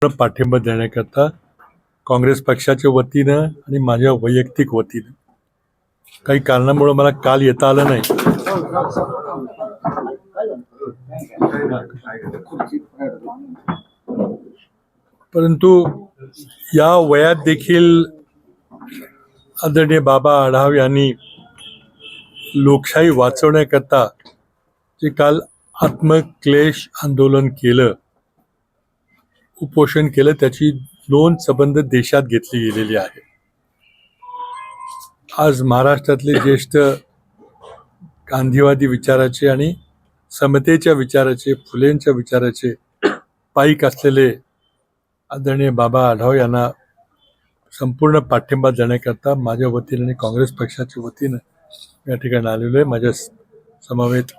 पाठिंबा देण्याकरता काँग्रेस पक्षाच्या वतीनं आणि माझ्या वैयक्तिक वतीनं काही कारणामुळे मला काल येता आलं नाही. परंतु या वयात देखील आदरणीय बाबा आढाव यांनी लोकशाही वाचवण्याकरता जे काल आत्मक्लेश आंदोलन केलं, उपोषण केलं, त्याची नोंद संबंध देशात घेतली गेलेली आहे. आज महाराष्ट्रातले ज्येष्ठ गांधीवादी विचाराचे आणि समतेच्या विचाराचे, फुलेंच्या विचाराचे पाईक असलेले आदरणीय बाबा आढाव यांना संपूर्ण पाठिंबा देण्याकरता माझ्या वतीने आणि काँग्रेस पक्षाच्या वतीनं या ठिकाणी आलेलो आहे. माझ्या समवेत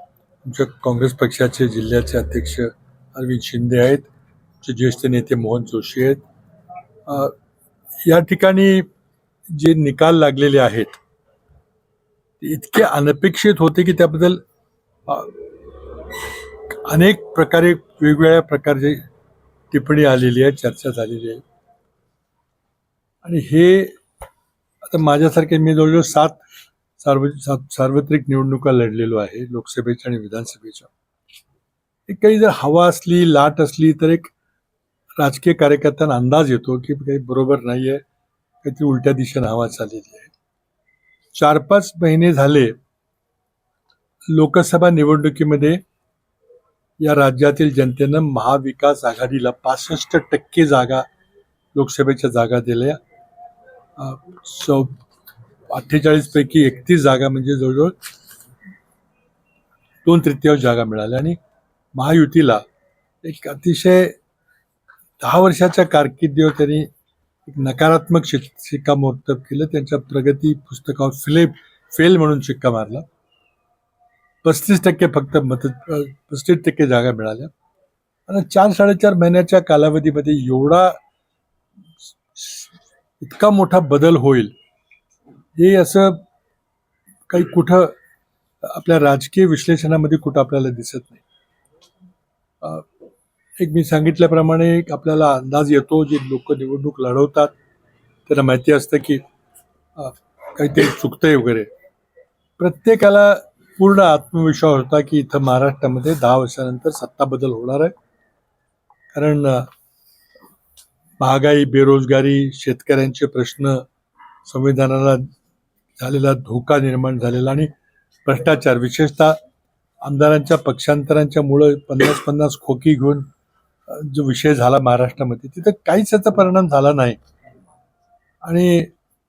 आमच्या काँग्रेस पक्षाचे जिल्ह्याचे अध्यक्ष अरविंद शिंदे आहेत, आमचे ज्येष्ठ नेते मोहन जोशी आहेत. या ठिकाणी जे निकाल लागलेले आहेत ते इतके अनपेक्षित होते की त्याबद्दल अनेक प्रकारे वेगवेगळ्या प्रकारची टिप्पणी आलेली आहे, चर्चा झालेली आहे. आणि हे आता माझ्यासारखे मी जवळजवळ 7 सार्वत्रिक निवडणुका लढलेलो आहे, लोकसभेच्या आणि विधानसभेच्या. एक काही जर हवा असली, लाट असली तर एक राजकीय कार्यकर्त्यांना अंदाज येतो की काही बरोबर नाही आहे, काहीतरी उलट्या दिशेने हवा चाललेली आहे. 4-5 महिने झाले लोकसभा निवडणुकीमध्ये या राज्यातील जनतेनं महाविकास आघाडीला 65% जागा, लोकसभेच्या जागा दिल्या. 48 पैकी 31 जागा म्हणजे जवळजवळ 2/3 जागा मिळाल्या. आणि महायुतीला एक अतिशय 10 वर्षाच्या कारकिर्दीवर त्यांनी एक नकारात्मक शिक्कामोर्तब केलं. त्यांच्या प्रगती पुस्तकावर फेल म्हणून शिक्का मारला. 35% फक्त 35% जागा मिळाल्या. आणि 4-4.5 महिन्याच्या कालावधीमध्ये इतका मोठा बदल होईल हे असं काही कुठं आपल्या राजकीय विश्लेषणामध्ये कुठं आपल्याला दिसत नाही. एक मी सांगितल्याप्रमाणे आपल्याला अंदाज येतो, जे लोक निवडणूक लढवतात त्यांना माहिती असतं की काहीतरी चुकतंय वगैरे. प्रत्येकाला पूर्ण आत्मविश्वास होता की इथं महाराष्ट्रामध्ये 10 वर्षानंतर सत्ता बदल होणार आहे. कारण महागाई, बेरोजगारी, शेतकऱ्यांचे प्रश्न, संविधानाला झालेला धोका निर्माण झालेला आणि भ्रष्टाचार, विशेषतः आमदारांच्या पक्षांतरांच्या मुळे 50-50 खोकी घेऊन जो विषय झाला महाराष्ट्रामध्ये, तिथं काहीच याचा परिणाम झाला नाही. आणि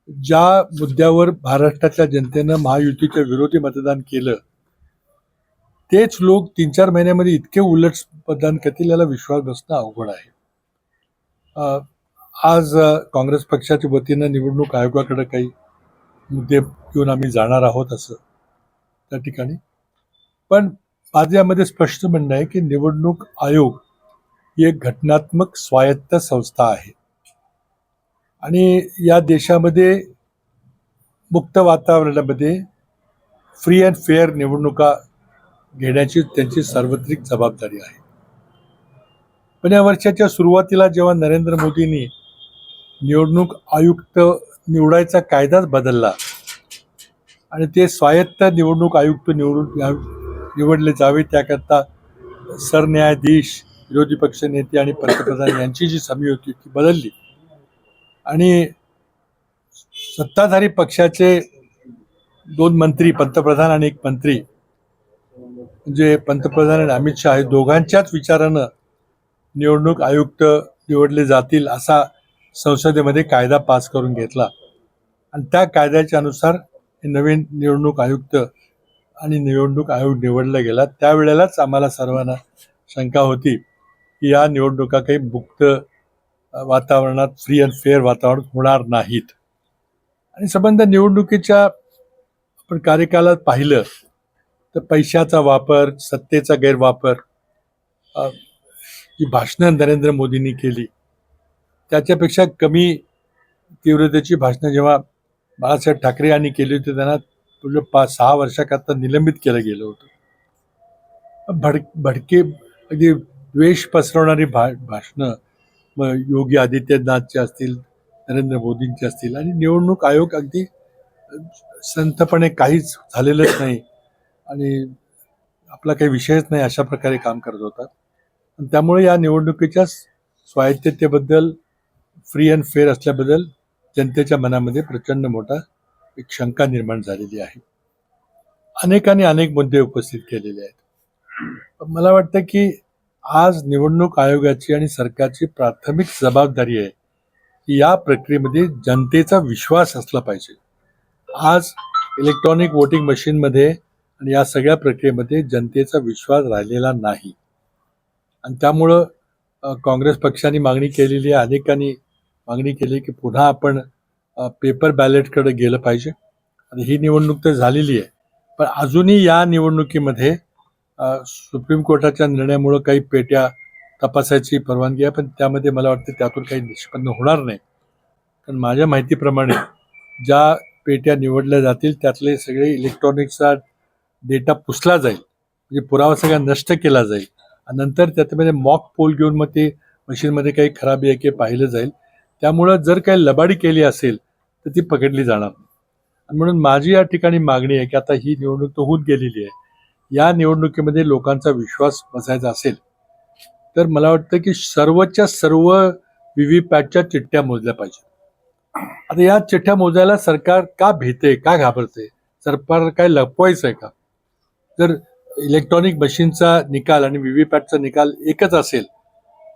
ज्या मुद्द्यावर महाराष्ट्रातल्या जनतेनं महायुतीच्या विरोधी मतदान केलं तेच लोक 3-4 महिन्यामध्ये इतके उलट मतदान करतील, याला विश्वास बसणं अवघड आहे. आज काँग्रेस पक्षाच्या वतीनं निवडणूक आयोगाकडे काही मुद्दे घेऊन आम्ही जाणार आहोत असं त्या ठिकाणी. पण माझं यामध्ये स्पष्ट म्हणणं आहे की निवडणूक आयोग ही एक घटनात्मक स्वायत्त संस्था आहे आणि या देशामध्ये मुक्त वातावरणामध्ये फ्री अँड फेअर निवडणुका घेण्याची त्यांची सार्वत्रिक जबाबदारी आहे. पण या वर्षाच्या सुरुवातीला जेव्हा नरेंद्र मोदींनी निवडणूक आयुक्त निवडायचा कायदाच बदलला आणि ते स्वायत्त निवडणूक आयुक्त निवडले जावे, त्याकरता सरन्यायाधीश, विरोधी पक्ष नेते आणि पंतप्रधान यांची जी समिती होती ती बदलली आणि सत्ताधारी पक्षाचे 2 मंत्री, पंतप्रधान आणि 1 मंत्री, म्हणजे पंतप्रधान आणि अमित शहा, दोघांच्याच विचारानं निवडणूक आयुक्त निवडले जातील असा संसदेमध्ये कायदा पास करून घेतला. आणि त्या कायद्याच्या अनुसार नवीन निवडणूक आयुक्त आणि निवडणूक आयोग निवडला गेला. त्यावेळेलाच आम्हाला सर्वांना शंका होती की या निवडणुका काही मुक्त वातावरणात, फ्री अँड फेअर वातावरणात होणार नाहीत. आणि संबंध निवडणुकीच्या आपण कार्यकालात पाहिलं तर पैशाचा वापर, सत्तेचा गैरवापर, जी भाषणं नरेंद्र मोदींनी केली त्याच्यापेक्षा कमी तीव्रतेची भाषणं जेव्हा बाळासाहेब ठाकरे यांनी केली होती त्यांना 5-6 वर्षाकरता निलंबित केलं गेलं होतं. भडके अगदी द्वेष पसरवणारी भाषणं मग योगी आदित्यनाथचे असतील, नरेंद्र मोदींचे असतील, आणि निवडणूक आयोग अगदी संथपणे काहीच झालेलंच नाही आणि आपला काही विषयच नाही अशा प्रकारे काम करत होता. आणि त्यामुळे या निवडणुकीच्या स्वायत्ततेबद्दल, फ्री अँड फेअर असल्याबद्दल जनतेच्या मनामध्ये प्रचंड मोठा एक शंका निर्माण झालेली आहे. अनेकांनी अनेक मुद्दे उपस्थित केलेले आहेत. मला वाटतं की आज निवडणूक आयोगाची आणि सरकारची प्राथमिक जबाबदारी आहे की या प्रक्रियेमध्ये जनतेचा विश्वास असला पाहिजे. आज इलेक्ट्रॉनिक वोटिंग मशीनमध्ये आणि या सगळ्या प्रक्रियेमध्ये जनतेचा विश्वास राहिलेला नाही आणि त्यामुळं काँग्रेस पक्षाने मागणी केलेली आहे, अनेकांनी मागणी केली की पुन्हा आपण पेपर बॅलेटकडे गेलं पाहिजे. आणि ही निवडणूक तर झालेली आहे, पण अजूनही या निवडणुकीमध्ये सुप्रीम कोर्टाच्या निर्णयामुळं काही पेट्या तपासायची परवानगी आहे, पण त्यामध्ये मला वाटतं त्यातून काही निष्पन्न होणार नाही. कारण माझ्या माहितीप्रमाणे ज्या पेट्या निवडल्या जातील त्यातले सगळे इलेक्ट्रॉनिक्सचा डेटा पुसला जाईल, म्हणजे पुरावा सगळा नष्ट केला जाईल आणि नंतर त्याच्यामध्ये मॉक पोल घेऊन मग ते मशीनमध्ये काही खराबी आहे की पाहिलं जाईल. त्यामुळं जर काही लबाडी केली असेल तर ती पकडली जाणार नाही. म्हणून माझी या ठिकाणी मागणी आहे की आता ही निवडणूक तर होऊन गेलेली आहे, या निवडणुकीमध्ये लोकांचा विश्वास बसायचा असेल तर मला वाटतं की सर्वच्या सर्व व्हीव्हीपॅटच्या चिठ्ठ्या मोजल्या पाहिजे. आता या चिठ्ठ्या मोजायला सरकार का भीते, का घाबरते? सरकार काय लपवायचं आहे का? जर इलेक्ट्रॉनिक मशीनचा निकाल आणि व्हीव्हीपॅटचा निकाल एकच असेल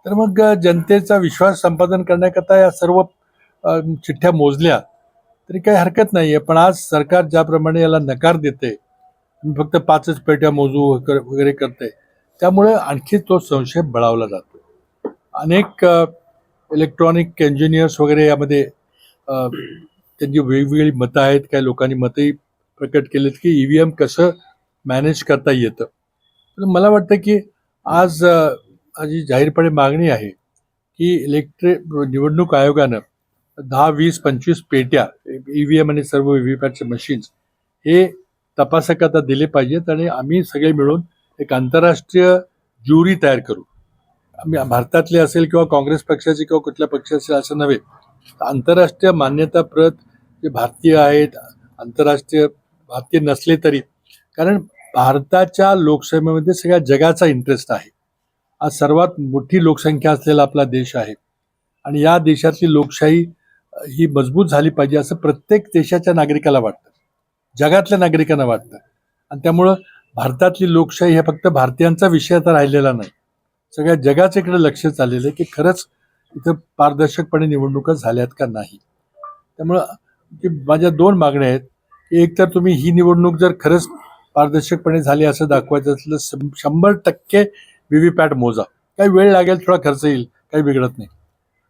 तर मग जनतेचा विश्वास संपादन करण्याकरता या सर्व चिठ्ठ्या मोजल्या तरी काही हरकत नाही आहे. पण आज सरकार ज्याप्रमाणे याला नकार देते, फक्त 5च पेट्या मोजू वगैरे करते, त्यामुळे आणखी तो संशय बळावला जातो. अनेक इलेक्ट्रॉनिक इंजिनियर्स वगैरे यामध्ये त्यांची वेगवेगळी मतं आहेत. काही लोकांनी मतही प्रकट केलेत की ईव्हीएम कसं मॅनेज करता येतं. तर मला वाटतं की आज माझी जाहीरपणे मागणी आहे की निवडणूक आयोगानं 10, 20, 25 पेट्या ईव्हीएम आणि सर्व व्हीव्हीपॅटचे मशीन्स हे तपासकांना दिले पाहिजेत आणि आम्ही सगळे मिळून एक आंतरराष्ट्रीय ज्युरी तयार करू. आम्ही भारतातले असेल किंवा काँग्रेस पक्षाचे किंवा कुठल्या पक्षाचे असं नव्हे, आंतरराष्ट्रीय मान्यताप्रत जे भारतीय आहेत, आंतरराष्ट्रीय भारतीय नसले तरी, कारण भारताच्या लोकसभेमध्ये सगळ्या जगाचा इंटरेस्ट आहे. आज सर्वात मोठी लोकसंख्या असलेला आपला देश आहे आणि या देशातली लोकशाही ही मजबूत झाली पाहिजे असं प्रत्येक देशाच्या नागरिकाला वाटतं, जगातल्या नागरिकांना वाटतं. आणि त्यामुळं भारतातली लोकशाही हे फक्त भारतीयांचा विषय आता राहिलेला नाही, सगळ्या जगाच्या इकडे लक्ष चाललेलं आहे की खरंच इथं पारदर्शकपणे निवडणुका झाल्यात का नाही. त्यामुळं माझ्या 2 मागण्या आहेत. एक तर तुम्ही ही निवडणूक जर खरंच पारदर्शकपणे झाली असं दाखवायचं असलं 100% व्हीव्हीपॅट मोजा. काही वेळ लागेल, थोडा खर्च येईल, काही बिघडत नाही.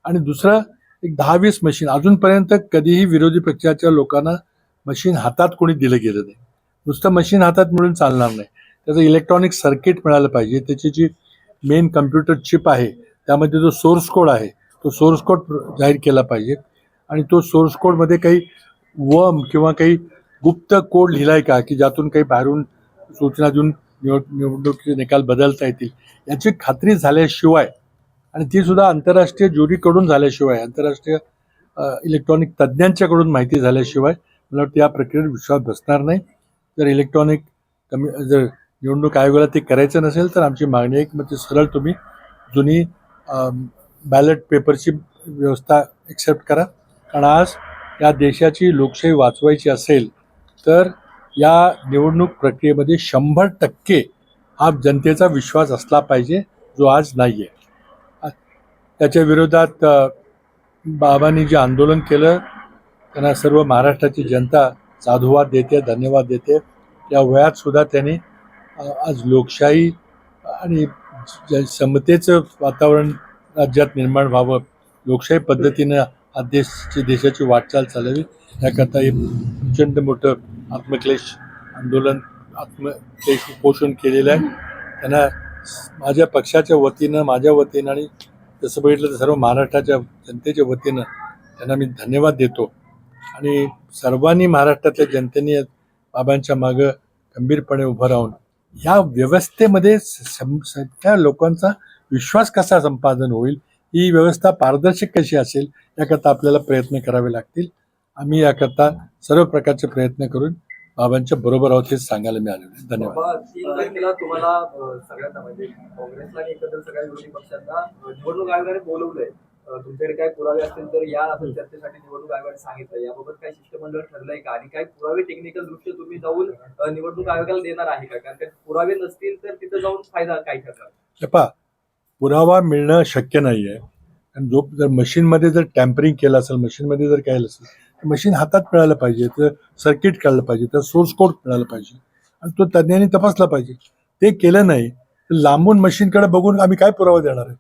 आणि दुसरं एक 10-20 मशीन, अजूनपर्यंत कधीही विरोधी पक्षाच्या लोकांना मशीन हातात कोणी दिलं गेलं नाही. नुसतं मशीन हातात मिळून चालणार नाही, त्याचं इलेक्ट्रॉनिक सर्किट मिळालं पाहिजे. त्याची जी मेन कम्प्युटर चिप आहे त्यामध्ये जो सोर्स कोड आहे तो सोर्स कोड जाहीर केला पाहिजे आणि तो सोर्स कोडमध्ये काही वर्म किंवा काही गुप्त कोड लिहिलाय का की ज्यातून काही बाहेरून सूचना देऊन निवडणुकीचे निकाल बदलता येतील याची खात्री झाल्याशिवाय आणि ती सुद्धा आंतरराष्ट्रीय ज्युरीकडून झाल्याशिवाय, आंतरराष्ट्रीय इलेक्ट्रॉनिक तज्ज्ञांच्याकडून माहिती झाल्याशिवाय मला वाटतं या प्रक्रियेवर विश्वास बसणार नाही. जर इलेक्ट्रॉनिक जर निवडणूक आयोगाला ते करायचं नसेल तर आमची मागणी आहे की मग ते सरळ तुम्ही जुनी बॅलेट पेपरची व्यवस्था एक्सेप्ट करा. कारण आज या देशाची लोकशाही वाचवायची असेल तर या निवडणूक प्रक्रियेमध्ये 100% हा जनतेचा विश्वास असला पाहिजे, जो आज नाही आहे. त्याच्या विरोधात बाबांनी जे आंदोलन केलं त्यांना सर्व महाराष्ट्राची जनता साधुवाद देते, धन्यवाद देते. त्या वयात सुद्धा त्यांनी आज लोकशाही आणि समतेचं वातावरण राज्यात निर्माण व्हावं, लोकशाही पद्धतीनं हा देशाची वाटचाल चालावी याकरता हे प्रचंड मोठं आत्मक्लेश आंदोलन, आत्मक्लेश उपोषण केलेलं आहे. त्यांना माझ्या पक्षाच्या वतीनं, माझ्या वतीनं आणि तसं बघितलं तर सर्व महाराष्ट्राच्या जनतेच्या वतीनं त्यांना मी धन्यवाद देतो. आणि सर्वांनी महाराष्ट्रातल्या जनतेने बाबांच्या मागं गंभीरपणे उभं राहून या व्यवस्थेमध्ये सगळ्या लोकांचा विश्वास कसा संपादन होईल ही व्यवस्था पारदर्शक कशी असेल याकरता आपल्याला प्रयत्न करावे लागतील. आम्ही याकरता सर्व प्रकारचे प्रयत्न करून बाबांच्या बरोबर आहोत हे सांगायला मी आलेलो आहे. धन्यवाद. बाबा, 3 तारखेला तुम्हाला सगळ्यांना म्हणजे काँग्रेसला आणि एकत्र सगळ्या विरोधी पक्षांना निवडणूक आयोगाने बोलवलंय. तुमच्याकडे काय पुरावे असतील तर या असं चर्चेसाठी निवडणूक आयोगाने सांगितलं. याबाबत काय शिष्टमंडळ ठरलंय का आणि काय पुरावे टेक्निकल दृष्ट्या तुम्ही जाऊन निवडणूक आयोगाला देणार आहे का? कारण पुरावे नसतील तर तिथं जाऊन फायदा काय ठरणार? पहा, पुरावा मिळणं शक्य नाहीये. आणि जर मशीनमध्ये जर टॅम्परिंग केलं असेल, मशीनमध्ये जर केलं असेल तर मशीन हातात मिळालं पाहिजे, तर सर्किट काढलं पाहिजे, तर सोर्स कोड मिळालं पाहिजे आणि तो तज्ज्ञांनी तपासला पाहिजे. ते केलं नाही तर लांबून मशीनकडे बघून आम्ही काय पुरावा देणार आहे?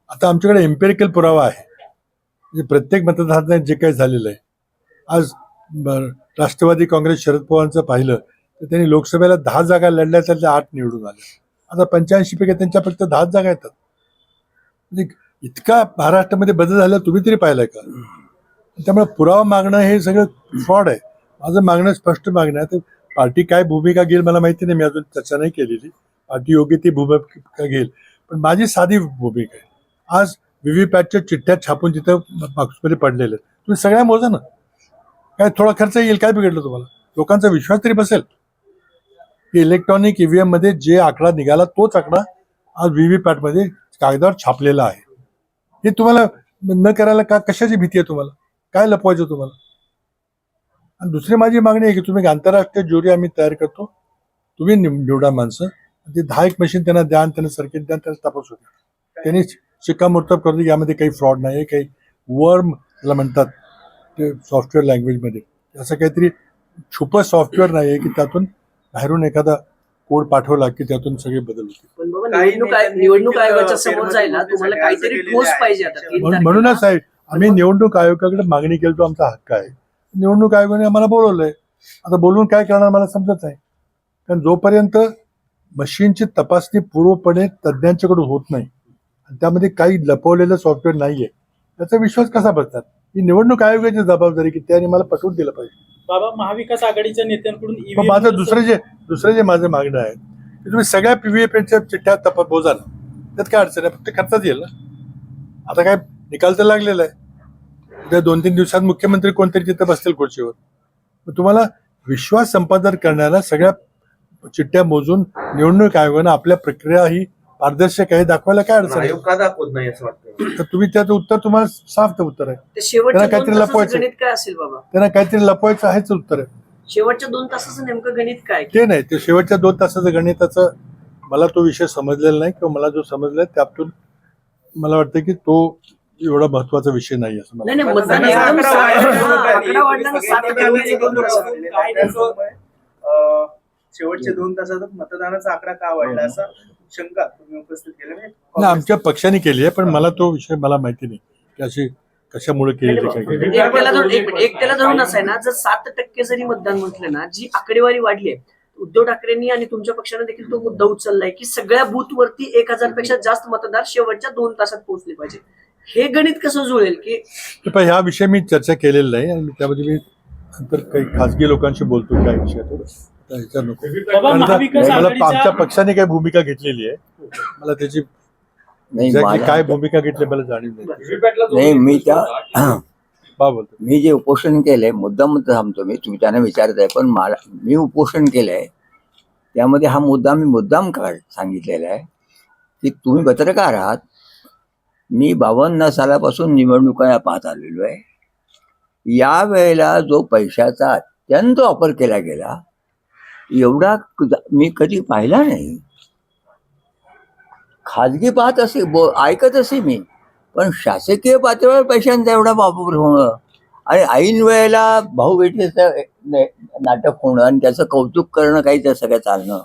आता आमच्याकडे एम्पेरिकल पुरावा आहे. म्हणजे प्रत्येक मतदारात जे काही झालेलं आहे. आज राष्ट्रवादी काँग्रेस शरद पवारांचं पाहिलं तर त्यांनी लोकसभेला 10 जागा लढल्या, त्यातल्या 8 निवडून आल्या. आता 85 पैकी त्यांच्या फक्त 10 जागा येतात. म्हणजे इतका महाराष्ट्रामध्ये बदल झाला तुम्ही तरी पाहिलाय का? त्यामुळे पुरावा मागणं हे सगळं फ्रॉड आहे. माझं मागणं स्पष्ट मागणं आहे. तर पार्टी काय भूमिका घेईल मला माहिती नाही, मी अजून चर्चा नाही केलेली. पार्टी योग्य ती भूमिका घेईल, पण माझी साधी भूमिका आहे. आज व्हीव्हीपॅटच्या चिठ्ठ्या छापून तिथं बॉक्समध्ये पडलेले आहेत. तुम्ही सगळ्या मोजा ना. काय थोडा खर्च येईल, काय बिघडलं तुम्हाला? लोकांचा विश्वास तरी बसेल. इलेक्ट्रॉनिक ईव्हीएम मध्ये जे आकडा निघाला तोच आकडा आज व्हीव्हीपॅटमध्ये कागदावर छापलेला आहे. हे तुम्हाला न करायला का कशाची भीती आहे तुम्हाला? काय लपवायचं तुम्हाला? आणि दुसरी माझी मागणी आहे की तुम्ही आंतरराष्ट्रीय ज्युरी आम्ही तयार करतो, तुम्ही निवडा माणसं, ते 10 मशीन त्यांना द्या आणि त्यांना सर्किट द्या, त्यांना तपासू द्या. त्यांनी शिक्कामोर्तब करतो की यामध्ये काही फ्रॉड नाही आहे, काही वर्म त्याला म्हणतात ते सॉफ्टवेअर लँग्वेजमध्ये, असं काहीतरी छुपं सॉफ्टवेअर नाही आहे की त्यातून बाहेरून एखादा कोड पाठवला की त्यातून सगळे बदल होते. पण बाबा निवडणूक आयोगाच्या समोर जायला तुम्हाला काहीतरी ठोस पाहिजे. आता म्हणूनच साहेब आम्ही निवडणूक आयोगाकडे मागणी केली, तो आमचा हक्क आहे. निवडणूक आयोगाने आम्हाला बोलवलंय. आता बोलून काय करणार मला समजत नाही. कारण जोपर्यंत मशीनची तपासणी पूर्वपणे तज्ज्ञांच्याकडून होत नाही आणि त्यामध्ये काही लपवलेलं सॉफ्टवेअर नाहीये, त्याचा विश्वास कसा बसतात? ही निवडणूक आयोगाची जबाबदारी की त्यांनी मला पटवून दिलं पाहिजे. बाबा, महाविकास आघाडीच्या नेत्यांकडून माझं दुसरे जे माझं मागणं आहे की तुम्ही सगळ्या पीव्हीएपच्या चिठ्ठ्या तपास बोजा ना. त्यात काय अडचण आहे? फक्त खर्चात येईल ना. आता काय निकाल तर लागलेला आहे. उद्या 2-3 दिवसात मुख्यमंत्री कोणतरी तिथं बसतील खुर्चीवर. तुम्हाला विश्वास संपादन करण्याला सगळ्या चिठ्ठ्या मोजून निवडणूक आयोगानं आपल्या प्रक्रिया ही पारदर्शक आहे दाखवायला काय अडचण आहे? का दाखवत नाही असं वाटतं? तर तुम्ही त्याचं उत्तर, तुम्हाला साफ उत्तर आहे. त्यांना काहीतरी लपवायचं, काय असेल बाबा? त्यांना काहीतरी लपवायचं आहेच उत्तर आहे. शेवटच्या 2 तासाचं नेमकं गणित काय? ते नाही, ते शेवटच्या 2 तासाचं गणिताचं मला तो विषय समजलेला नाही, किंवा मला जो समजलाय त्यातून मला वाटतं की तो एवढा महत्वाचा विषय नाही असं मला. नाही, मतदान एकदम आकडा वाढला 7 शेवटच्या 2 तासात मतदानाचा आकडा का वाढला असा शंका तुम्ही उपस्थित केली नाही, आमच्या पक्षाने केली आहे, पण मला तो विषय मला माहिती नाही की अशी कशामुळे केली काय. एकट्याला धरून असं आहे ना, जर 7% जरी मतदान म्हटलं ना, जी आकडेवारी वाढली आहे, उद्धव ठाकरेंनी आणि तुमच्या पक्षाने देखील तो मुद्दा उचललाय की सगळ्या बूथवरती 1000 पेक्षा जास्त मतदार शेवटच्या 2 तासात पोहोचले पाहिजे. हे गणित कसं जुळेल? की ह्या विषय मी चर्चा केलेला नाही आणि त्यामध्ये मी नंतर काही खासगी लोकांशी बोलतो काय विषय तो नको. मला आमच्या पक्षाने काही भूमिका घेतलेली आहे, मला त्याची काय भूमिका घेतली मला जाणीव नाही. मी जे उपोषण केलंय, मुद्दाम थांबतो मी, तुम्ही त्यांना विचारत आहे, पण मी उपोषण केलंय त्यामध्ये हा मुद्दा मी मुद्दाम सांगितलेला आहे की तुम्ही पत्रकार आहात. मी 52 सालापासून निवडणुका पाहत आलेलो आहे. या वेळेला जो पैशाचा अत्यंत वापर केला गेला एवढा मी कधी पाहिला नाही. खाजगी पाहत असे ऐकत असे मी, पण शासकीय पातळीवर पैशांचा एवढा वापर होणं आणि ऐन वेळेला भाऊ बेटीचं नाटक होणं आणि त्याचं कौतुक करणं, काही त्या सगळं चालणं,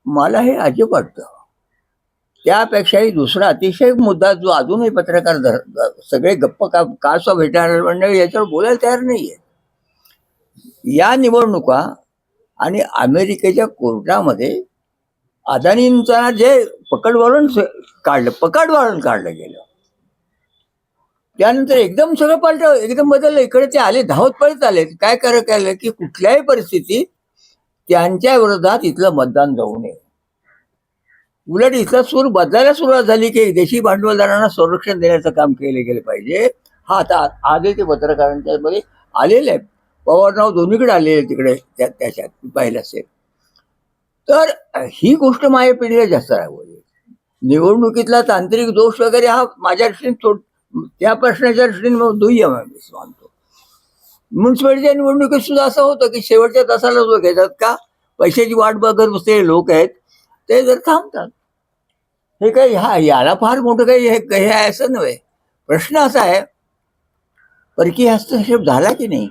मला हे अजब वाटतं. त्यापेक्षाही दुसरा अतिशय मुद्दा जो अजूनही पत्रकार सगळे गप्प का भेटणार मंडळी याच्यावर बोलायला तयार नाहीये. या निवडणुका आणि अमेरिकेच्या कोर्टामध्ये अदानींचा जे पकड वॉरंट काढलं गेलं, त्यानंतर एकदम सगळं पालटं, एकदम बदललं. इकडे ते आले, धावत पळत आले. काय केलं की कुठल्याही परिस्थितीत त्यांच्या विरोधात इथलं मतदान जाऊ नये. उलट इथला सूर बदलायला सुरुवात झाली की देशी भांडवलदारांना संरक्षण देण्याचं काम केले गेले पाहिजे. हा आता आजही ते पत्रकारांच्या मध्ये आलेले आहे. पवारराव दोन्हीकडे आलेले तिकडे त्याच्यात पाहिलं असेल तर ही गोष्ट माझ्या पिढीला जास्त राहवली. निवडणुकीतला तांत्रिक दोष वगैरे हा माझ्या दृष्टीने त्या प्रश्नाच्या दृष्टीने दुय्यम आहे मी मानतो. म्युन्सिपालिटीच्या निवडणुकीत सुद्धा असं होतं की शेवटच्या तासाला जो घेतात का पैशाची वाट बघत बसलेले लोक आहेत ते जर थांबतात. हे काही याला फार मोठं काही हे आहे असं नव्हे. प्रश्न असा आहे परकीय हस्तक्षेप झाला की नाही.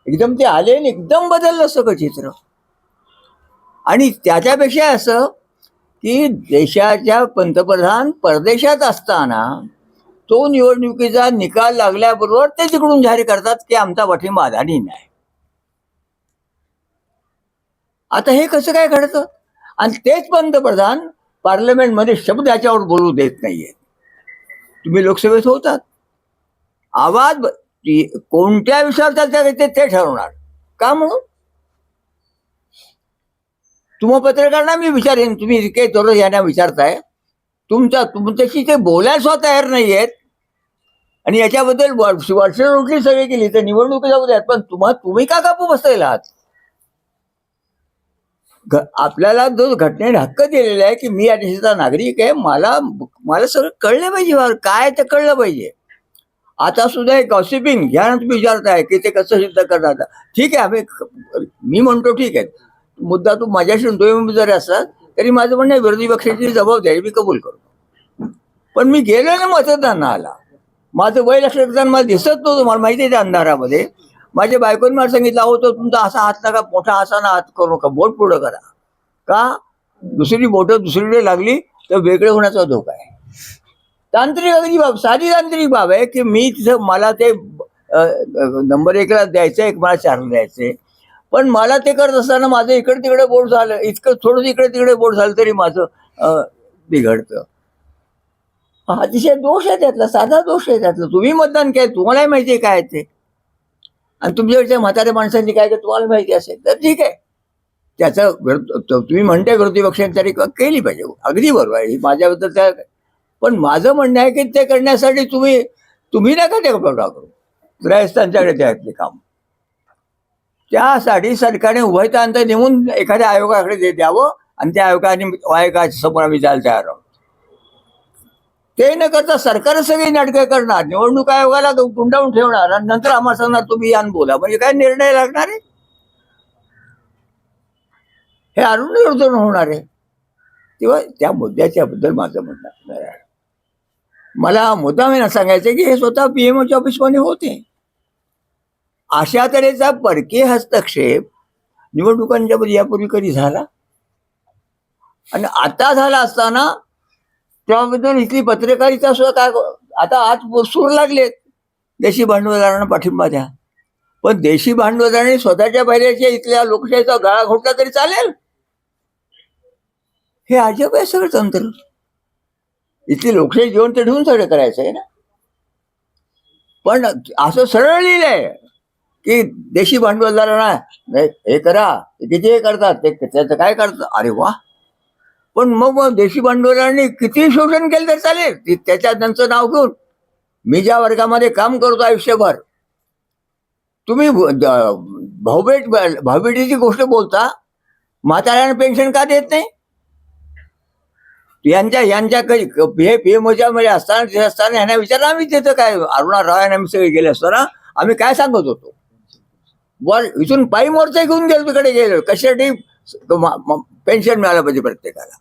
एकदम ते आले आणि एकदम बदललं सगळं चित्र. आणि त्याच्यापेक्षा असं की देशाच्या पंतप्रधान परदेशात असताना तो निवडणुकीचा निकाल लागल्याबरोबर ते तिकडून जाहीर करतात की आमचा पाठिंबा अदानी नाही. आता हे कसं काय घडतं. आणि तेच पंतप्रधान पार्लमेंटमध्ये शब्द याच्यावर बोलू देत नाहीयेत. तुम्ही लोकसभेत होतात आवाज कोणत्या विषयावर चालतात ते ठरवणार का म्हणून. तुम्हा पत्रकारांना मी विचारेन तुम्ही काही दररोज यांना विचारताय तुमच्याशी ते बोलायला सुद्धा तयार नाही आहेत आणि याच्याबद्दल वर्षरोटली सगळी केली तर निवडणुकीच्या उद्यात पण तुम्ही का कापू बसलेला आहात. आपल्याला जो घटनेने हक्क दिलेला आहे की मी या देशाचा नागरिक आहे मला सगळं कळलं पाहिजे काय ते कळलं पाहिजे. आता सुद्धा एक गॉसिपिंग ह्या तुम्ही विचारताय की ते कसं सिद्ध करणार. ठीक आहे मी म्हणतो ठीक आहे मुद्दा तू माझ्याशी तुम्ही जरी असतात तरी माझं म्हणणं विरोधी पक्षाची जबाबदारी मी कबूल करतो. पण मी गेलो ना मतदानाला माझं वय लक्षात घेताना मला दिसत नव्हतं. मला माहिती आहे त्या अंधारामध्ये माझ्या बायकोने मला सांगितलं अहो तो तुमचा असा हात नका मोठा असा ना हात करू नका बोट पुढं करा का दुसरी बोटं दुसरीकडे लागली तर वेगळे होण्याचा धोका आहे. तांत्रिक अगदी बाब साधी तांत्रिक बाब आहे की मी तिथं मला ते नंबर 1ला द्यायचं एक मला 4ला द्यायचंय पण मला ते करत असताना माझं इकडे तिकडे बोट झालं इतकं थोडं इकडे तिकडे बोट झालं तरी माझं बिघडतं. अतिशय दोष आहे त्यातला साधा दोष आहे त्यातला. तुम्ही मतदान केलं तुम्हालाही माहिती आहे काय ते आणि तुमच्याकडच्या म्हाताऱ्या माणसांनी काय तुम्हाला माहिती असेल तर ठीक आहे त्याचं तुम्ही म्हणता विरोधी पक्षांनी तरी केली पाहिजे अगदी बरोबर आहे माझ्याबद्दल त्या. पण माझं म्हणणं आहे की ते करण्यासाठी तुम्ही नका ते करू ग्रहस्थांच्याकडे त्यातले काम. त्यासाठी सरकारने उभयतांत नेमून एखाद्या आयोगाकडे द्यावं आणि त्या आयोगाच्या समोर आम्ही जायला तयार आहोत. ते न करता सरकार सगळी नाटकं करणार निवडणूक आयोगाला गुंडाळून ठेवणार आणि नंतर आम्हाला सांगणार तुम्ही यान बोला म्हणजे काय निर्णय लागणार आहे. हे अरुण होणार आहे. तेव्हा त्या मुद्द्याच्याबद्दल माझं म्हणणं आहे. मला मुद्दाम सांगायचं की हे स्वतः पीएमओच्या ऑफिसमध्ये होते. अशा तऱ्हेचा परकीय हस्तक्षेप निवडणुकांच्या यापूर्वी कधी झाला आणि आता झाला असताना त्याबद्दल इथली पत्रकारिता सुद्धा काय आता आज सूर लागलेत देशी भांडवलदारांना पाठिंबा द्या. पण देशी भांडवलदारांनी स्वतःच्या बाहेरच्या इथल्या लोकशाहीचा गाळा घोटला तरी चालेल. हे अजब आहे सगळं तंत्र. इथली लोकशाही जिवंत ठेवून सगळं करायचं आहे ना. पण असं सरळ लिहिलंय की देशी भांडवलदारांना हे करा किती हे करतात ते त्याचं काय करतात. अरे वा. पण मग देशी भांडवलांनी किती शोषण केलं तर चालेल त्याच्या त्यांचं नाव घेऊन. मी ज्या वर्गामध्ये काम करतो आयुष्यभर तुम्ही भाऊबेटीची गोष्ट बोलता म्हाताऱ्यांना पेन्शन का देत नाही. यांच्या काही पीएमओच्या मध्ये असताना तिथे असताना यांना विचारलं आम्ही तिथं काय अरुणा राव यांना आम्ही सगळे गेले असताना आम्ही काय सांगत होतो. वर इथून पायी मोर्चा घेऊन गेलो तिकडे गेलो कशासाठी पेन्शन मिळालं पाहिजे प्रत्येकाला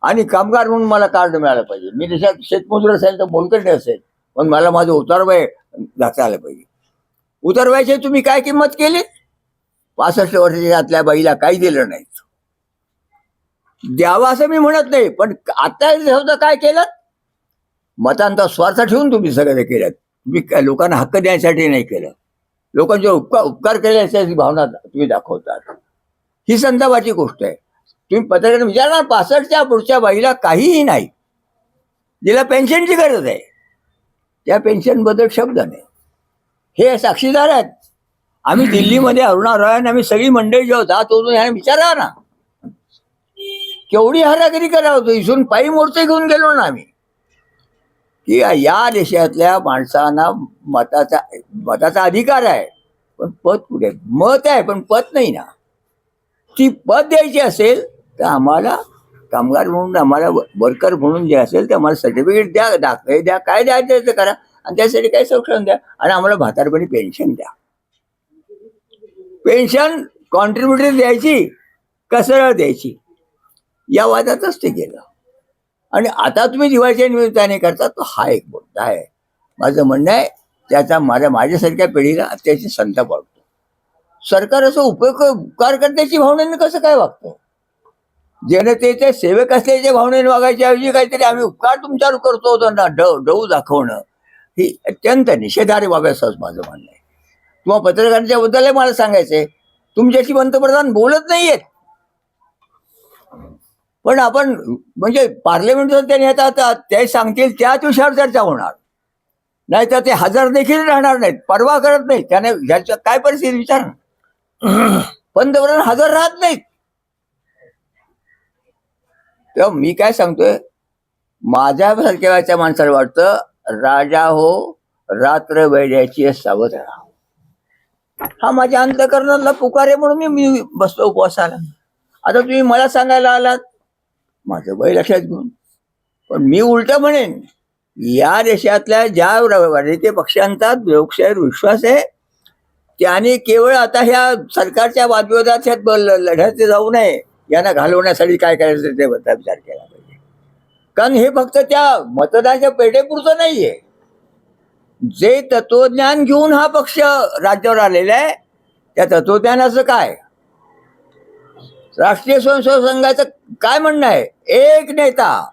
आणि कामगार म्हणून मला कार्ड मिळालं पाहिजे. मी देशात शेतमजूर असेल तर मोलकटे असेल पण मला माझं उतारवय जाता आलं पाहिजे. उतारवायचे तुम्ही काय किंमत केली. 65 वर्षाच्या आतल्या बाईला काही दिलं नाही. द्यावं असं मी म्हणत नाही पण आता काय केलं मतांचा स्वार्थ ठेवून तुम्ही सगळं ते केलं. तुम्ही लोकांना हक्क द्यायसाठी नाही केलं. लोकांचे उपकार केल्याची भावना तुम्ही दाखवतात. ही संतापाची गोष्ट आहे. तुम्ही पत्रकार विचारणार 65च्या पुढच्या बाईला काहीही नाही जिला पेन्शनची गरज आहे त्या पेन्शनबद्दल शब्द नाही. हे साक्षीदार आहेत. आम्ही दिल्लीमध्ये अरुणा रॉय आम्ही सगळी मंडळी जे होता तो यांना विचारा ना केवढी हारागिरी करावं इथून पायी मोर्चे घेऊन गेलो ना आम्ही की या देशातल्या माणसांना मताचा अधिकार आहे, पण पद कुठे? मत आहे पण पद नाही ना. ती पद द्यायची असेल तर आम्हाला कामगार म्हणून, आम्हाला वर्कर म्हणून जे असेल ते आम्हाला सर्टिफिकेट द्या, दाखले द्या, काय द्यायचं ते करा, आणि त्यासाठी काही संरक्षण द्या, आणि आम्हाला म्हातारपणी पेन्शन द्या. पेन्शन कॉन्ट्रीब्युटरी द्यायची का सरळ द्यायची, या वादातच ते गेलं. आणि आता तुम्ही दिवाळीच्या निमित्ताने करता, तो हा एक मुद्दा आहे. माझं म्हणणं आहे त्याचा माझ्यासारख्या पिढीला त्याची संताप वाटतो. सरकार असं उपकार करण्याची भावनेने कसं काय वागतं? जनतेचे सेवक असल्याच्या भावनेने वागायच्या ऐवजी काहीतरी आम्ही उपकार तुमच्यावर करतो ना डऊ दाखवणं, ही अत्यंत निषेधार्ह बाब आहे, असं माझं म्हणणं आहे. किंवा पत्रकारांच्या बद्दल मला सांगायचंय, तुमच्याशी पंतप्रधान बोलत नाहीयेत, पण आपण म्हणजे पार्लमेंटवर त्यांनी आता ते सांगतील त्याच विषयावर चर्चा होणार, नाही तर ते हजर देखील राहणार नाहीत, परवा करत नाहीत. त्याने ह्याच्या काय परिस्थिती विचार, पंतप्रधान हजर राहत नाहीत. तेव्हा मी काय सांगतोय, माझ्यासारख्या माणसाला वाटतं राजा हो रात्र वेड्याची सावध राहा, हा माझ्या अंतःकरणाला पुकार आहे, म्हणून मी बसतो उपवासाला. आता तुम्ही मला सांगायला आलात, माझं वय लक्षात घेऊन, पण मी उलट म्हणेन, या देशातल्या ज्या राजकीय पक्षांचा लोकशाहीवर विश्वास आहे त्याने केवळ आता ह्या सरकारच्या वादविवादात लढ्यात जाऊ नये, यांना घालवण्यासाठी काय करायचं ते बद्दल विचार केला पाहिजे. कारण हे फक्त त्या मतदानाच्या पेढेपुरतं नाहीये. जे तत्वज्ञान घेऊन हा पक्ष राज्यावर आलेला आहे, त्या तत्वज्ञानाचं काय, राष्ट्रीय स्वयंसेवक संघाचं काय म्हणणं आहे, एक नेता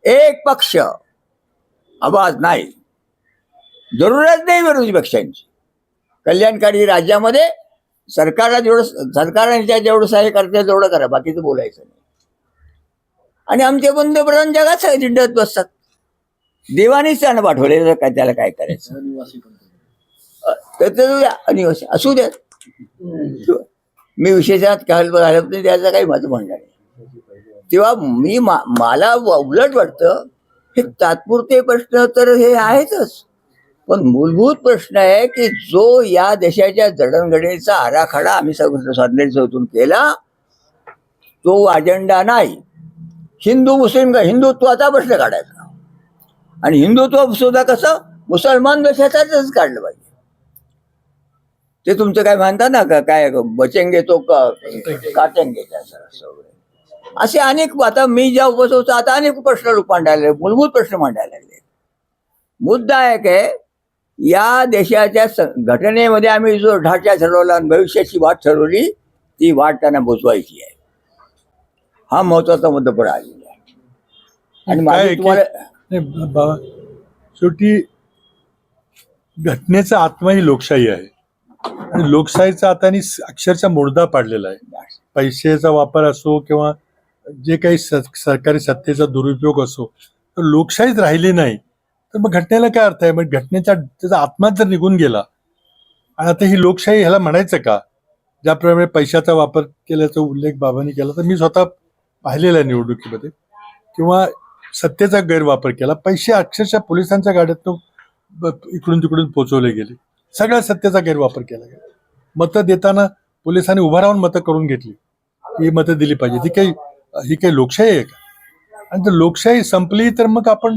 एक पक्ष, आवाज नाही, जरूरच नाही विरोधी पक्षांची. कल्याणकारी राज्यामध्ये सरकारने जेवढं सहाय्य करते तेवढं करा, बाकीचं बोलायचं नाही. आणि आमचे पंतप्रधान जगात जिंडत बसतात, देवानेच त्यांना पाठवले, काय त्याला काय करायचं, अनिवासी असू द्या. मी विशेषात नाही त्याचं काही माझं म्हणणं नाही. तेव्हा मला उलट वाटतं, हे तात्पुरते प्रश्न तर हे आहेतच, पण मूलभूत प्रश्न आहे की जो या देशाच्या जडणघडणीचा आराखडा आम्ही स्वातंत्र्योत्तरून केला, तो अजेंडा नाही. हिंदू मुस्लिम हिंदुत्वाचा प्रश्न काढायचा, आणि हिंदुत्व सुद्धा कसं मुसलमान देशाचाच काढलं पाहिजे. ते तुमचं काय म्हणतात ना, काय बचेंगे तो काटेंगे, असे अनेक, आता मी ज्या उपस्थित आता अनेक प्रश्न मांडायला, मूलभूत प्रश्न मांडायला लागले. मुद्दा आहे काय, या देशाच्या घटनेमध्ये आम्ही जो ढाचा ठरवला, भविष्याची वाट ठरवली, ती वाट त्यांना पोचवायची आहे. हा महत्वाचा मुद्दा पुढे आलेला आहे. आणि माझी तुम्हाला शेवटी घटनेचा आत्मा ही लोकशाही आहे, आणि लोकशाहीचा आता अक्षरशः मुर्दा पाडलेला आहे. पैशाचा वापर असो किंवा जे काही सरकारी सत्तेचा दुरुपयोग असो, तर लोकशाहीच राहिली नाही, तर मग घटनेला काय अर्थ आहे? मग त्याचा आत्माच जर निघून गेला, आणि आता ही लोकशाही ह्याला म्हणायचं का? ज्याप्रमाणे पैशाचा वापर केल्याचा उल्लेख बाबांनी केला, तर मी स्वतः पाहिलेला आहे निवडणुकीमध्ये, किंवा सत्तेचा गैरवापर केला. पैसे अक्षरशः पोलिसांच्या गाड्यातून इकडून तिकडून पोचवले गेले, सगळ्या सत्तेचा गैरवापर केला गेला. मतं देताना पोलिसांनी उभा राहून मतं करून घेतली, ही मतं दिली पाहिजे. ही काही लोकशाही आहे का? आणि जर लोकशाही संपली तर मग आपण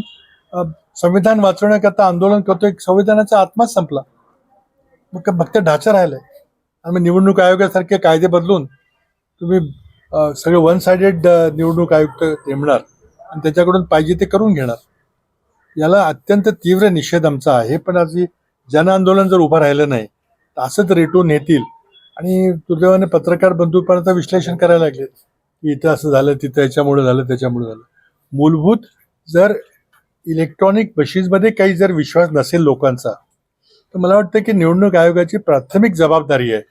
संविधान वाचवण्याकरता आंदोलन करतोय, संविधानाचा आत्माच संपला, मग फक्त ढाचा राहिलाय. आणि निवडणूक आयोगासारखे कायदे बदलून तुम्ही सगळे वन साइडेड निवडणूक आयुक्त नेमणार आणि त्याच्याकडून पाहिजे ते करून घेणार. याला अत्यंत तीव्र निषेध आमचा आहे. पण आज जन आंदोलन जर उभं राहिलं नाही तर असंच रेटून येतील, आणि दुर्दैवाने पत्रकार बंधूपणाचं विश्लेषण करायला लागले की इथं असं झालं, तिथं याच्यामुळे झालं, त्याच्यामुळे झालं. मूलभूत जर इलेक्ट्रॉनिक मशीन्समध्ये काही जर विश्वास नसेल लोकांचा, तर मला वाटतं की निवडणूक आयोगाची प्राथमिक जबाबदारी आहे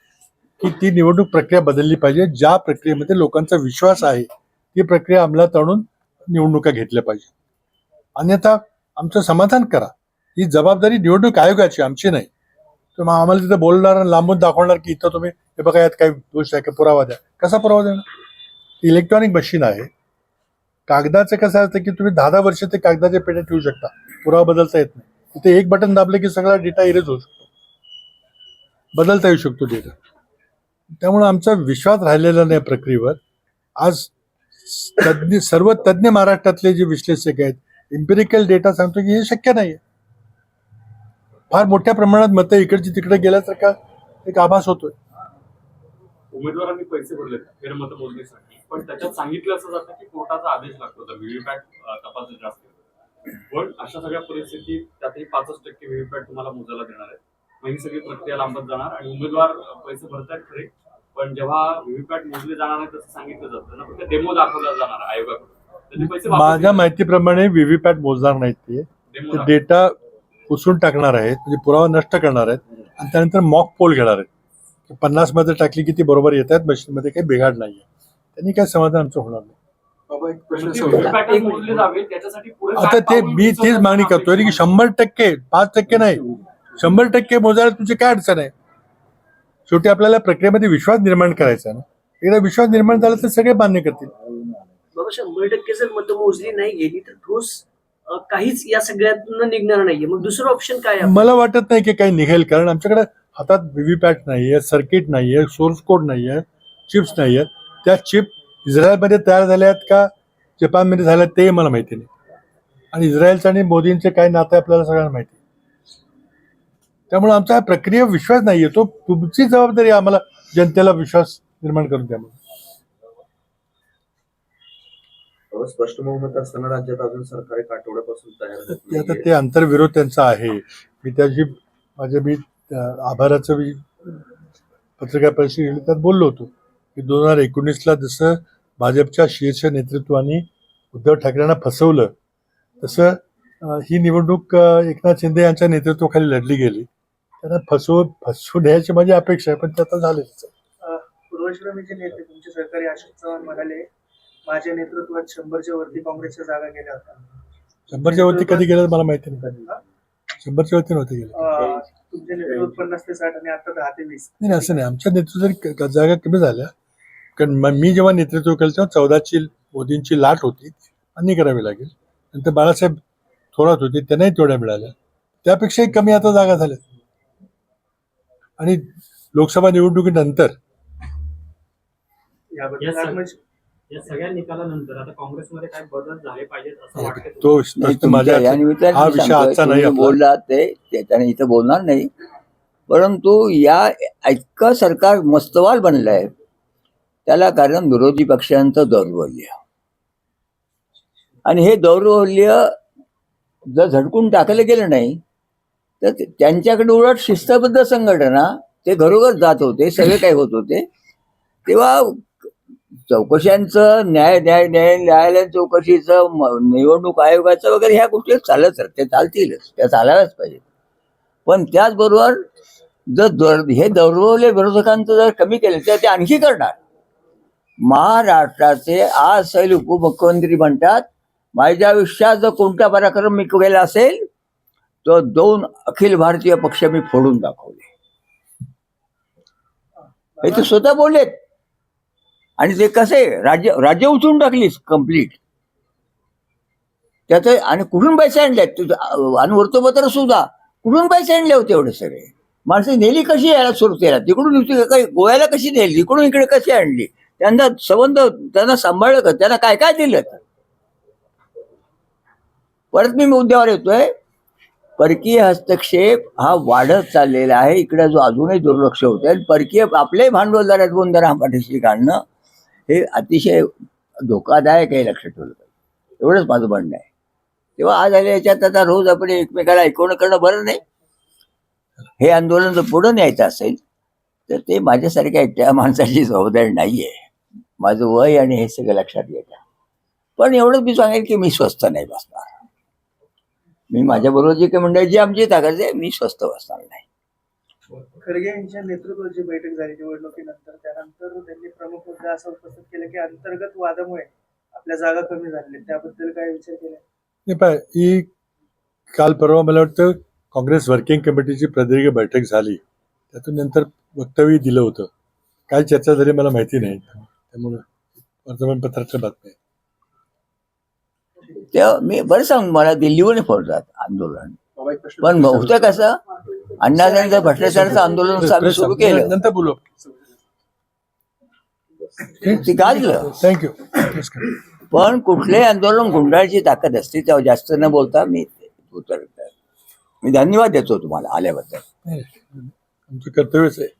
की ती निवडणूक प्रक्रिया बदलली पाहिजे. ज्या प्रक्रियेमध्ये लोकांचा विश्वास आहे ती प्रक्रिया अंमलात आणून निवडणुका घेतल्या पाहिजे. अन्यथा आमचं समाधान करा, ही जबाबदारी निवडणूक आयोगाची, आमची नाही. तर आम्हाला तिथं बोलणार, लांबून दाखवणार की इथं तुम्ही हे बघा, यात काही दोष आहे का, पुरावा द्या. कसा पुरावा देणार? इलेक्ट्रॉनिक मशीन आहे, कागदाचं कसं असतं की तुम्ही 10 वर्ष ते कागदाच्या पेट्या ठेवू शकता, पुरावा बदलता येत नाही. तिथे एक बटन दाबले की सगळा डेटा इरेज होऊ शकतो, बदलता येऊ शकतो डेटा. त्यामुळे आमचा विश्वास राहिलेला नाही प्रक्रियेवर. आज सर्व तज्ज्ञ महाराष्ट्रातले जे विश्लेषक आहेत, इम्पेरिकल डेटा सांगतो की हे शक्य नाहीये. फार मोठ्या प्रमाणात मतं इकडची तिकडे गेल्यासारखा एक आभास होतोय. उमेदवारांनी पैसे भरले फेरमत मोजणीसाठी, पण त्याच्यात सांगितलं असं जातं की कोर्टाचा आदेश लागतो तर व्हीव्हीपॅट तपासणी जास्त. पण अशा सगळ्या परिस्थितीत त्यातही 5% व्हीव्हीपॅट तुम्हाला मोजायला देणार आहे. मग ही सगळी प्रक्रिया लांबत जाणार आणि उमेदवार पैसे भरतायत खरे, पण जेव्हा व्हीव्हीपॅट मोजले जाणार नाही तसं सांगितलं जातं ना, फक्त डेमो दाखवला जाणार आयोगाकडून. तर ते पैसे वापस माझ्या माहितीप्रमाणे व्हीव्हीपॅट मोजणार नाहीत, ते डेमो डेटा पुसून टाकणार आहेत, म्हणजे पुरावा नष्ट करणार आहेत आणि त्यानंतर मॉक पोल घेणार आहेत. 50 मध्ये टाकली की ती बरोबर येत आहेत, मशीनमध्ये काही बिघाड नाहीये. त्यांनी काय समाधान आमचं होणार नाही. बाबा एक प्रश्न म्हणजे सोडला. व्हीव्हीपॅटच मोजले जावे त्याच्यासाठी पुढे आता काय ते पाऊल मी उचलण्याची तीच मागणी करतोय की 100%, 5% नाही, 100% मोजायला तुमची काय अडचण आहे. शेवटी आपल्याला प्रक्रियेमध्ये विश्वास निर्माण करायचा आहे ना. एकदा विश्वास निर्माण झाला तर सगळे मान्य करतील. बाबा 100% जर मतं मोजली नाही गेली तर ठोस काहीच या सगळ्यातनं निघणार नाहीये. मग दुसरं ऑप्शन काय आहे? मला वाटत नाही की काही निघेल, कारण आमच्याकडे हातात व्हीव्हीपॅट नाहीये, सर्किट नाहीये, सोर्स कोड नाहीये, चिप्स नाहीयेत. त्या चिप इस्रायलमध्ये तयार झाल्या आहेत का जपानमध्ये झाल्या ते मला माहिती नाही. आणि इस्रायलचं आणि मोदींचे काय नातं आहे आपल्याला सगळ्यांना माहिती. त्यामुळे आमचा हा प्रक्रिया विश्वास नाहीये. तो तुमची जबाबदारी आहे आम्हाला जनतेला विश्वास निर्माण करून द्या. स्पष्ट बहुमत असताना राज्यात अजून सरकार एक आठवड्यापासून तयार होत ते आता नाहीये. ते आंतरविरोध त्यांचा आहे. मी त्याची मी आभाराचं पत्रकार परिषदेत त्यात बोललो होतो की 2019ला जसं भाजपच्या शीर्ष नेतृत्वाने उद्धव ठाकरेंना फसवलं तसं ही निवडणूक एकनाथ शिंदे यांच्या नेतृत्वाखाली लढली गेली. त्यांना फसवू द्यायची माझी अपेक्षा आहे, पण ते आता झालेच. पूर्वश्रमीचे नेते तुमचे सहकारी अशोक चव्हाण म्हणाले, माझ्या नेतृत्वात 100च्या वरती काँग्रेसच्या जागा गेल्या होत्या. 100च्या वरती कधी गेलं मला माहिती नाही. 100च्या वरती नव्हते गेले. तुमचे नेतृत्व 50 ते 60 आणि आता 10 ते 20. नाही असं नाही, आमच्या नेतृत्वात जागा कमी झाल्या. कारण मी जेव्हा नेतृत्व केलं तेव्हा 14ची मोदींची लाट होती, मान्य करावी लागेल. नंतर बाळासाहेब थोरात होते, त्यांनाही तेवढ्या मिळाल्या. त्यापेक्षाही कमी आता जागा झाल्या. आणि लोकसभा निवडणुकीनंतर या सगळ्या निकालानंतर आता काँग्रेसमध्ये काय बदल झाले पाहिजेत असं वाटतं? तो नाही, प्रश्न माझ्या या निमित्ताने हा मी विषय सांगतोय, आजचा नाही तुम्ही आपला. बोललात ते त्याच्याने इथं बोलणार नाही. परंतु या इतकं सरकार मस्तवाल बनलंय त्याला कारण विरोधी पक्षांचं दौर्बल्य. आणि हे दौर्बल्य जर झटकून टाकलं गेलं नाही तर त्यांच्याकडे उलट शिस्तबद्ध संघटना ते घरोघर जात होते, सगळे काही होत होते. तेव्हा चौकशांचं न्यायालयीन चौकशीचं, निवडणूक आयोगाचं वगैरे ह्या गोष्टी चालत ते चालतीलच, त्या चालायलाच पाहिजे. पण त्याचबरोबर जर हे दौर्बल्य विरोधकांचं जर कमी केलं तर ते आणखी करणार. महाराष्ट्राचे आज सैल उपमुख्यमंत्री म्हणतात, माझ्या आयुष्यात जर कोणता पराक्रम मी केला असेल तर 2 अखिल भारतीय पक्ष मी फोडून दाखवले. हे ते स्वतः बोललेत. आणि ते कसे राज्य उचलून टाकलीस कम्प्लीट. त्यात आणि कुठून पैसे आणलेत आणि वृत्तपत्र सुद्धा कुठून पैसे आणले होते एवढे सगळे. माणसं नेली कशी यायला सुरतेला, तिकडून काही गोव्याला कशी नेली, इकडून इकडे कशी आणली, त्यांना संबंध त्यांना सांभाळलं का, त्यांना काय काय दिलं. परत मी मुद्द्यावर येतोय, परकीय हस्तक्षेप हा वाढत चाललेला आहे. इकडे जो अजूनही दुर्लक्ष होत आहे. परकीय आपले भांडवलदार जरा पाठीशी काढणं हे अतिशय धोकादायक आहे, लक्षात ठेवलं पाहिजे. एवढंच माझं म्हणणं आहे. तेव्हा आज आले याच्यात आता रोज आपण एकमेकाला ऐकवणं करणं बरं नाही. हे आंदोलन जर पुढं न्यायचं असेल तर ते माझ्यासारख्या एकट्या माणसाची जबाबदारी नाहीये. माझं वय आणि हे सगळं लक्षात घ्यायचं. पण एवढंच मी सांगेन की मी स्वस्थ नाही बसणार. मी माझ्याबरोबर जी काही मंडळी जी आमची ताकद आहे, मी स्वस्थ बसणार नाही. खरगे यांच्या नेतृत्वाची बैठक झाली निवडणुकीनंतर. त्यानंतर त्यांनी प्रमुख मुद्दा असा उपस्थित केला की अंतर्गत वादामुळे आपल्या जागा कमी झाल्या. त्याबद्दल काय विचार केला? नाही पाय, ही काल परवा मला वाटतं काँग्रेस वर्किंग कमिटीची प्रदीर्घ बैठक झाली. त्यातून नंतर वक्तव्य दिलं होतं. काय चर्चा झाली मला माहिती नाही, त्यामुळे वर्तमानपत्राच्या बातम्या. तेव्हा मी बरं सांग मला दिल्लीहून फोडतात आंदोलन. बाबा, एक प्रश्न पण होतं कसं, अण्णासाहेबांचं भ्रष्टाचाराचं आंदोलन आम्ही सुरू केलं, नंतर बोलू. ते गाजलं. थँक्यू. पण कुठलंही आंदोलन गुंडाळची ताकद असते, तेव्हा जास्त न बोलता मी उत्तर देतो. मी धन्यवाद देतो तुम्हाला आल्याबद्दल. आमचं कर्तव्यच आहे.